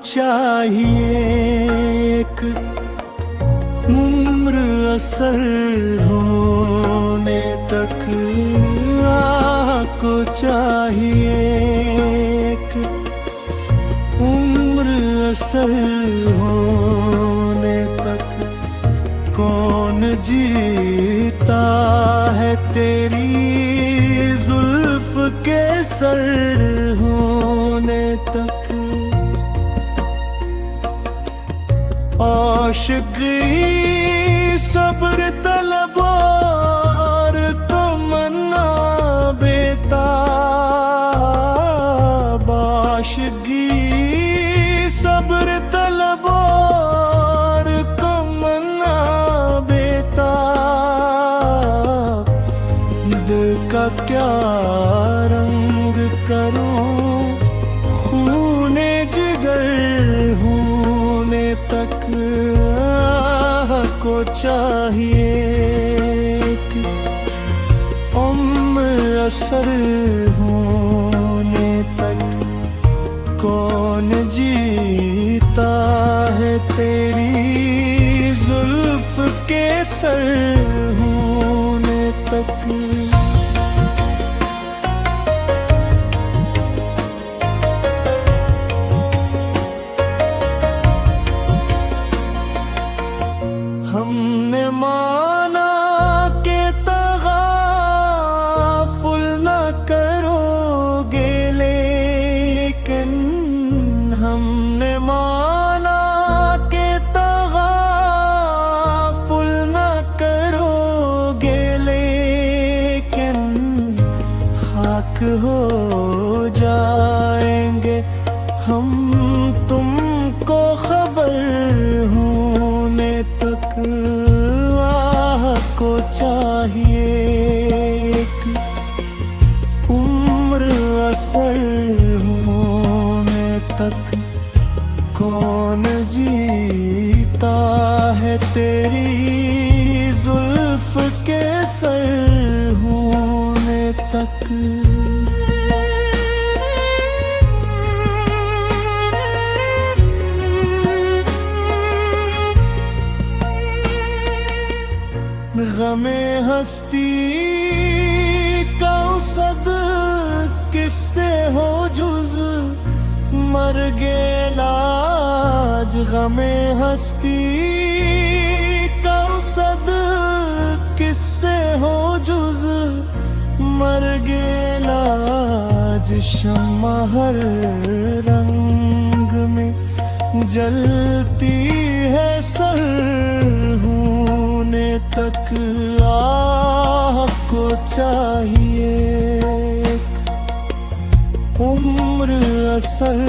चाहिए एक उम्र असर होने तक, आह को चाहिए एक उम्र असर होने तक। कौन जीता है तेरी जुल्फ के सर होने तक। आशिकी सब्र तलब और तमन्ना बेताब। आशिकी सब्र तलब और तमन्ना बेताब। दिल का क्या रंग करूं खूने जिगर होने तक, आह को चाहिए एक उम्र असर होने तक। कौन जीता है तेरी जुल्फ के सर होने तक। हमने माना के तगाफुल न करोगे, लेकिन हमने माना के तगाफुल न करोगे, लेकिन खाक हो जाएंगे हम तुमको खबर होने तक। आह को चाहिए एक उम्र असर होने तक। कौन जीता है तेरी जुल्फ के सर होने तक। गमे हस्ती का उसद किससे हो जुज मर्गे लाज। गमे हस्ती का उसद किससे हो जुज मर्गे लाज। शम्मा हर रंग में जलती है सर होने तक। आह को चाहिए उम्र असर